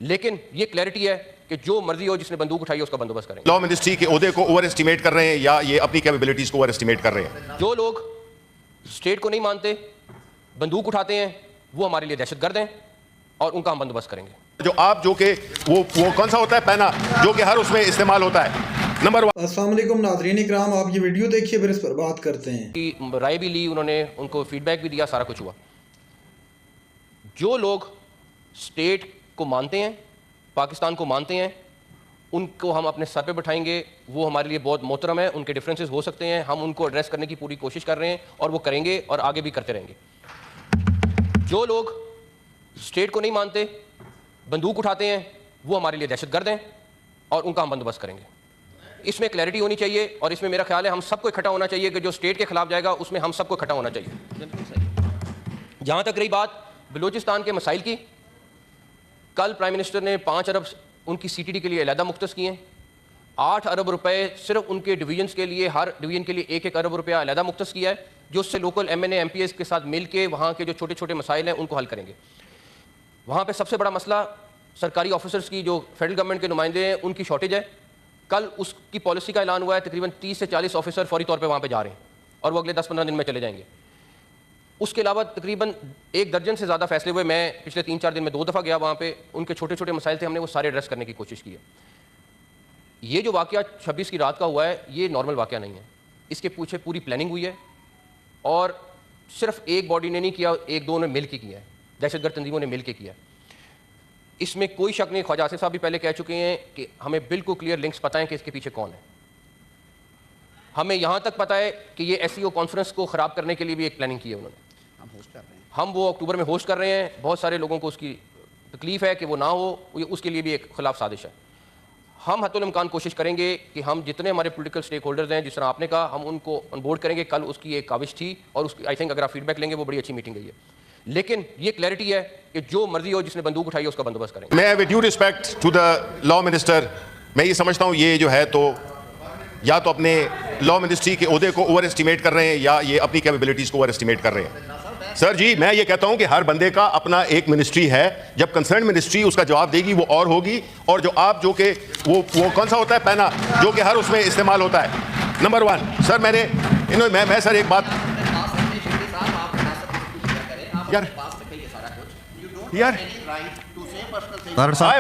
لیکن یہ کلیئرٹی ہے کہ جو مرضی ہو جس نے بندوق اٹھائی ہے اس کا بندوبست کریں گے. لا منسٹری کے عہدے کو اوور اسٹیمیٹ کر رہے ہیں یا یہ اپنی کیپیبلٹیز کو اوور اسٹیمیٹ کر رہے ہیں؟ جو لوگ اسٹیٹ کو نہیں مانتے بندوق اٹھاتے ہیں وہ ہمارے لیے دہشت گرد ہیں اور ان کا ہم بندوبست کریں گے. جو آپ جو کہ وہ کون سا ہوتا ہے پینا جو کہ ہر اس میں استعمال ہوتا ہے. نمبر 1. السلام علیکم ناظرین اکرام، آپ یہ ویڈیو دیکھیے پھر اس پر بات کرتے ہیں. کی رائے بھی لی انہوں نے، ان کو فیڈ بیک بھی دیا، سارا کچھ ہوا. جو لوگ اسٹیٹ کو مانتے ہیں، پاکستان کو مانتے ہیں، ان کو ہم اپنے سر پہ بٹھائیں گے. وہ ہمارے لیے بہت محترم ہے، ان کے ڈفرینسز ہو سکتے ہیں، ہم ان کو ایڈریس کرنے کی پوری کوشش کر رہے ہیں اور وہ کریں گے اور آگے بھی کرتے رہیں گے. جو لوگ اسٹیٹ کو نہیں مانتے بندوق اٹھاتے ہیں وہ ہمارے لیے دہشت گرد ہیں اور ان کا ہم بندوبست کریں گے. اس میں کلیئرٹی ہونی چاہیے اور اس میں میرا خیال ہے ہم سب کو اکٹھا ہونا چاہیے کہ جو اسٹیٹ کے خلاف جائے گا اس میں ہم سب کو اکٹھا ہونا چاہیے. جہاں تک رہی بات بلوچستان کے مسائل کی، کل پرائم منسٹر نے 5 ارب ان کی سی ٹی ڈی کے لیے علیحدہ مختص کیے ہیں. 8 ارب روپے صرف ان کے ڈویژنس کے لیے، ہر ڈویژن کے لیے 1-1 ارب روپیہ علیحدہ مختص کیا ہے، جو اس سے local M N A M P S کے ساتھ مل کے وہاں کے جو چھوٹے چھوٹے مسائل ہیں ان کو حل کریں گے. وہاں پہ سب سے بڑا مسئلہ سرکاری آفیسرز کی، جو فیڈرل گورنمنٹ کے نمائندے ہیں، ان کی شارٹیج ہے. کل اس کی پالیسی کا اعلان ہوا ہے، تقریباً 30 سے 40 آفیسر فوری طور پہ وہاں پہ جا رہے ہیں اور وہ اگلے 10-15 دن میں چلے جائیں گے. اس کے علاوہ تقریباً 1 درجن سے زیادہ فیصلے ہوئے. میں پچھلے 3-4 دن میں 2 دفعہ گیا وہاں پہ. ان کے چھوٹے چھوٹے مسائل تھے، ہم نے وہ سارے ایڈریس کرنے کی کوشش کی ہے. یہ جو واقعہ 26 کی رات کا ہوا ہے یہ نارمل واقعہ نہیں ہے، اس کے پیچھے پوری پلاننگ ہوئی ہے اور صرف ایک باڈی نے نہیں کیا، 1-2 نے مل کے کیا ہے، دہشت گرد تنظیموں نے مل کے کیا ہے. اس میں کوئی شک نہیں. خواجہ آصف صاحب بھی پہلے کہہ چکے ہیں کہ ہمیں بالکل کلیئر لنکس پتہ ہیں کہ اس کے پیچھے کون ہے. ہمیں یہاں تک پتہ ہے کہ یہ ایس سی او کانفرنس کو خراب کرنے کے لیے بھی ایک پلاننگ کی ہے انہوں نے. ہم وہ اکتوبر میں ہوسٹ کر رہے ہیں. بہت سارے لوگوں کو اس کی تکلیف ہے کہ وہ نہ ہو، اس کے لیے بھی ایک خلاف سازش ہے. ہم حتی الامکان کوشش کریں گے کہ ہم جتنے ہمارے پولیٹیکل سٹیک ہولڈرز ہیں، جس طرح آپ نے کہا، ہم ان کو آن بورڈ کریں گے. کل اس کی ایک کاوش تھی اور اس کی آئی تھنک اگر آپ فیڈ بیک لیں گے وہ بڑی اچھی میٹنگ گئی ہے. لیکن یہ کلیئرٹی ہے کہ جو مرضی ہو جس نے بندوق اٹھائی ہے اس کا بندوبست کریں گے. میں with due respect to the law minister, میں یہ سمجھتا ہوں یہ جو ہے تو یا تو اپنے لا منسٹری کے عہدے کو اوور اسٹیمیٹ کر رہے ہیں یا یہ اپنی کیپیبلٹیز کو اوور اسٹیمیٹ کر رہے ہیں. سر جی میں یہ کہتا ہوں کہ ہر بندے کا اپنا ایک منسٹری ہے. جب کنسرن منسٹری اس کا جواب دے گی وہ اور ہوگی، اور جو آپ جو کہ وہ کون سا ہوتا ہے پینا جو کہ ہر اس میں استعمال ہوتا ہے. نمبر 1 سر میں سر ایک بات یار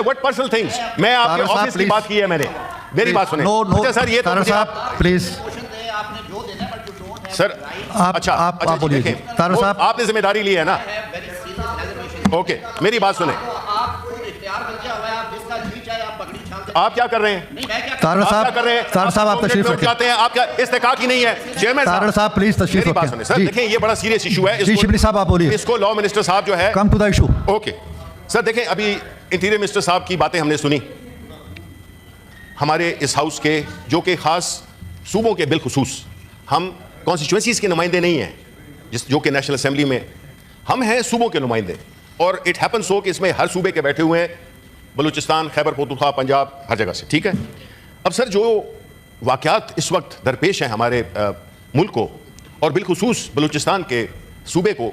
what personal things میں آپ کے آفس کی بات کی ہے، میں نے میری بات سنیں. اچھا سر یہ تو پلیز سر اچھا آپ نے ذمہ داری لی ہے نا. اوکے میری بات سنیں. آپ کیا کر رہے ہیں؟ طاہر صاحب آپ تشریف چاہتے ہیں؟ آپ کا استحقاق ہی نہیں ہے چیئرمین طاہر صاحب پلیز تشریف میری بات سنیں. سر دیکھیں یہ بڑا سیریس ایشو ہے. جی شبلی صاحب آپ بولیے. اس کو لا منسٹر صاحب جو ہے come to the issue. Okay sir دیکھیں ابھی انٹیریئر منسٹر صاحب کی باتیں ہم نے سنی. ہمارے اس ہاؤس کے جو کہ خاص صوبوں کے بالخصوص ہم کانسٹیچوئنسیز کے نمائندے نہیں ہیں، جو کہ نیشنل اسمبلی میں ہم ہیں صوبوں کے نمائندے. اور اٹ ہیپن سو کہ اس میں ہر صوبے کے بیٹھے ہوئے ہیں، بلوچستان، خیبر پختونخوا، پنجاب، ہر جگہ سے. ٹھیک ہے. اب سر جو واقعات اس وقت درپیش ہیں ہمارے ملک کو اور بالخصوص بلوچستان کے صوبے کو،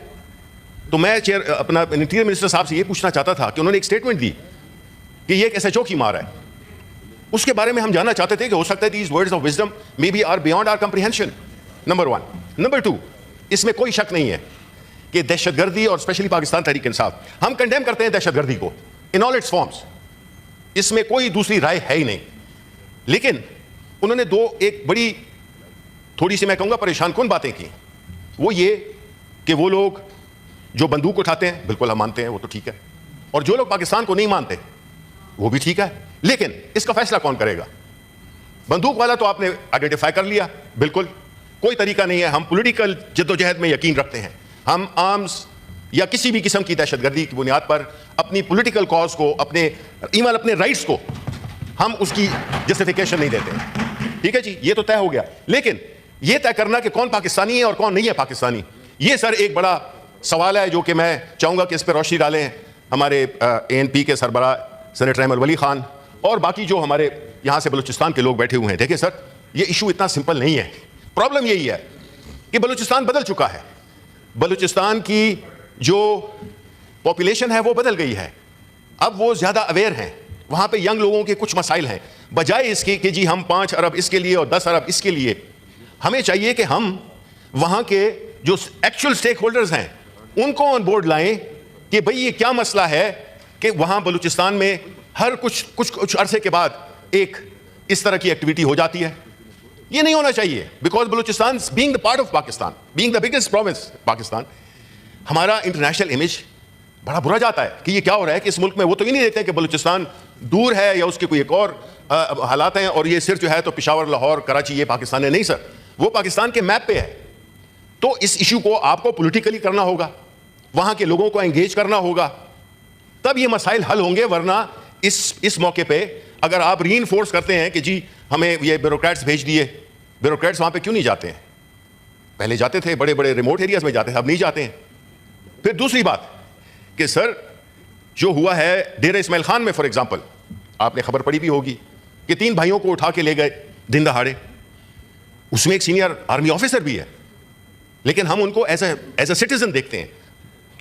تو میں اپنا انٹیریئر منسٹر صاحب سے یہ پوچھنا چاہتا تھا کہ انہوں نے ایک اسٹیٹمنٹ دی کہ یہ ایک ایس ایچ او کی مار ہے. اس کے بارے میں ہم جاننا چاہتے تھے کہ ہو سکتا ہے these words of wisdom may be are beyond our comprehension. Number 1. Number 2 اس میں کوئی شک نہیں ہے کہ دہشت گردی اور اسپیشلی پاکستان تحریک انصاف ہم کنڈیم کرتے ہیں دہشت گردی کو ان آل اٹس فارمز. اس میں کوئی دوسری رائے ہے ہی نہیں. لیکن انہوں نے ایک بڑی تھوڑی سی میں کہوں گا پریشان کن باتیں کی. وہ یہ کہ وہ لوگ جو بندوق اٹھاتے ہیں بالکل ہم مانتے ہیں، وہ تو ٹھیک ہے، اور جو لوگ پاکستان کو نہیں مانتے وہ بھی ٹھیک ہے. لیکن اس کا فیصلہ کون کرے گا؟ بندوق والا تو آپ نے آئیڈینٹیفائی کر لیا، بالکل کوئی طریقہ نہیں ہے. ہم پولیٹیکل جدوجہد میں یقین رکھتے ہیں. ہم آرمز یا کسی بھی قسم کی دہشت گردی کی بنیاد پر اپنی پولیٹیکل کاز کو، اپنے رائٹس کو ہم اس کی جسٹیفیکیشن نہیں دیتے ہیں. ٹھیک ہے جی، یہ تو طے ہو گیا. لیکن یہ طے کرنا کہ کون پاکستانی ہے اور کون نہیں ہے پاکستانی، یہ سر ایک بڑا سوال ہے جو کہ میں چاہوں گا کہ اس پہ روشنی ڈالیں ہمارے اے این پی کے سربراہ سینیٹر احمد ولی خان اور باقی جو ہمارے یہاں سے بلوچستان کے لوگ بیٹھے ہوئے ہیں. دیکھیں سر یہ ایشو اتنا سمپل نہیں ہے. پرابلم یہی ہے کہ بلوچستان بدل چکا ہے. بلوچستان کی جو پاپولیشن ہے وہ بدل گئی ہے. اب وہ زیادہ اویئر ہیں, وہاں پہ ینگ لوگوں کے کچھ مسائل ہیں, بجائے اس کے کہ جی ہم 5 ارب اس کے لیے اور 10 ارب اس کے لیے. ہمیں چاہیے کہ ہم وہاں کے جو ایکچوئل سٹیک ہولڈرز ہیں ان کو آن بورڈ لائیں کہ بھئی یہ کیا مسئلہ ہے کہ وہاں بلوچستان میں ہر کچھ عرصے کے بعد ایک اس طرح کی ایکٹیویٹی ہو جاتی ہے. یہ نہیں ہونا چاہیے, because Balochistan being the part of Pakistan, being the biggest province Pakistan, ہمارا انٹرنیشنل امیج بڑا برا جاتا ہے کہ یہ کیا ہو رہا ہے کہ اس ملک میں وہ تو یہ نہیں دیتے کہ بلوچستان دور ہے یا اس کے کوئی ایک اور حالات ہیں اور یہ صرف جو ہے تو پشاور, لاہور, کراچی یہ پاکستان ہے. نہیں سر, وہ پاکستان کے میپ پہ ہے. تو اس ایشو کو آپ کو پولیٹیکلی کرنا ہوگا, وہاں کے لوگوں کو انگیج کرنا ہوگا, تب یہ مسائل حل ہوں گے. ورنہ اس موقع پہ اگر آپ ری انفورس کرتے ہیں کہ جی ہمیں یہ بیوروکریٹس بھیج دیے, بیوروکریٹس وہاں پہ کیوں نہیں جاتے ہیں؟ پہلے جاتے تھے, بڑے بڑے ریموٹ ایریاز میں جاتے تھے, اب نہیں جاتے ہیں. پھر دوسری بات کہ سر جو ہوا ہے ڈیرہ اسماعیل خان میں فار ایگزامپل, آپ نے خبر پڑھی بھی ہوگی کہ 3 بھائیوں کو اٹھا کے لے گئے دن دہاڑے. اس میں ایک سینئر آرمی آفیسر بھی ہے, لیکن ہم ان کو ایز اے سٹیزن دیکھتے ہیں.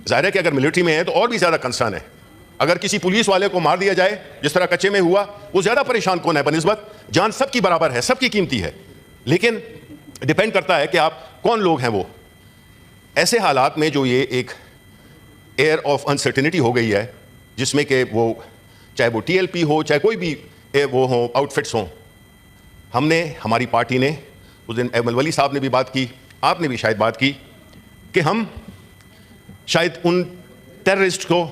ظاہر ہے کہ اگر ملٹری میں ہے تو اور بھی زیادہ کنسرن ہے. اگر کسی پولیس والے کو مار دیا جائے جس طرح کچے میں ہوا, وہ زیادہ پریشان کون ہے بنسبت جان سب کی برابر ہے, سب کی قیمتی ہے, لیکن ڈپینڈ کرتا ہے کہ آپ کون لوگ ہیں. وہ ایسے حالات میں جو یہ ایک ایئر آف انسرٹنٹی ہو گئی ہے, جس میں کہ وہ چاہے وہ ٹی ایل پی ہو چاہے کوئی بھی وہ ہوں آؤٹ فٹس ہوں, ہم نے, ہماری پارٹی نے, اس دن ایمل ولی صاحب نے بھی بات کی, آپ نے بھی شاید بات کی کہ ہم شاید ان ٹیررسٹ کو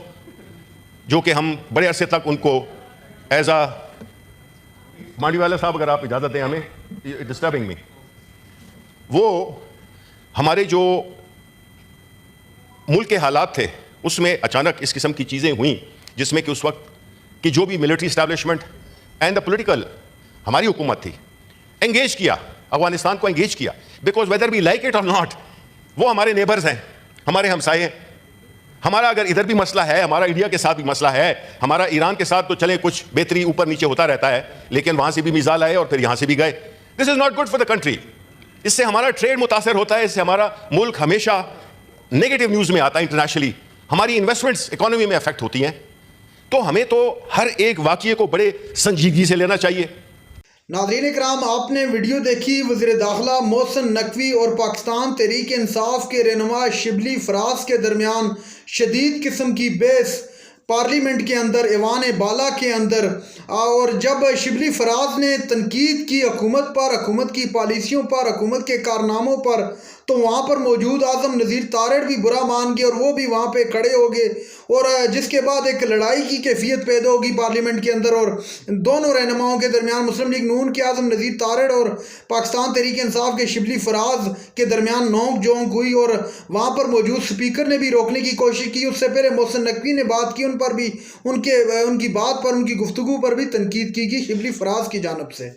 جو کہ ہم بڑے عرصے تک ان کو ایز اے, مانڈی والا صاحب اگر آپ اجازت دیں ہمیں, ڈسٹربنگ می, وہ ہمارے جو ملک کے حالات تھے اس میں اچانک اس قسم کی چیزیں ہوئیں جس میں کہ اس وقت کی جو بھی military establishment and the political ہماری حکومت تھی, انگیج کیا, افغانستان کو انگیج کیا, because whether we like it or not, وہ ہمارے نیبرز ہیں, ہمارے ہمسائے ہیں. ہمارا اگر ادھر بھی مسئلہ ہے, ہمارا انڈیا کے ساتھ بھی مسئلہ ہے, ہمارا ایران کے ساتھ تو چلیں کچھ بہتری اوپر نیچے ہوتا رہتا ہے, لیکن وہاں سے بھی میزائل آئے اور پھر یہاں سے بھی گئے. This is not good for the country. اس سے ہمارا ٹریڈ متاثر ہوتا ہے, اس سے ہمارا ملک ہمیشہ نیگیٹو نیوز میں آتا ہے انٹرنیشنلی, ہماری انویسٹمنٹس اکانومی میں افیکٹ ہوتی ہیں. تو ہمیں تو ہر ایک واقعے کو بڑے سنجیدگی سے لینا چاہیے. ناظرین کرام, آپ نے ویڈیو دیکھی وزیر داخلہ محسن نقوی اور پاکستان تحریک انصاف کے رہنما شبلی فراز کے درمیان شدید قسم کی بحث پارلیمنٹ کے اندر, ایوان بالا کے اندر. اور جب شبلی فراز نے تنقید کی حکومت پر, حکومت کی پالیسیوں پر, حکومت کے کارناموں پر, تو وہاں پر موجود اعظم نذیر تارڑ بھی برا مان گئے اور وہ بھی وہاں پہ کھڑے ہو گئے, اور جس کے بعد ایک لڑائی کی کیفیت پیدا ہوگی پارلیمنٹ کے اندر. اور دونوں رہنماؤں کے درمیان, مسلم لیگ نون کے اعظم نذیر تارڑ اور پاکستان تحریک انصاف کے شبلی فراز کے درمیان نوک جھونک ہوئی, اور وہاں پر موجود سپیکر نے بھی روکنے کی کوشش کی. اس سے پہلے محسن نقوی نے بات کی, ان پر بھی ان کی بات پر, ان کی گفتگو پر بھی تنقید کی گئی شبلی فراز کی جانب سے.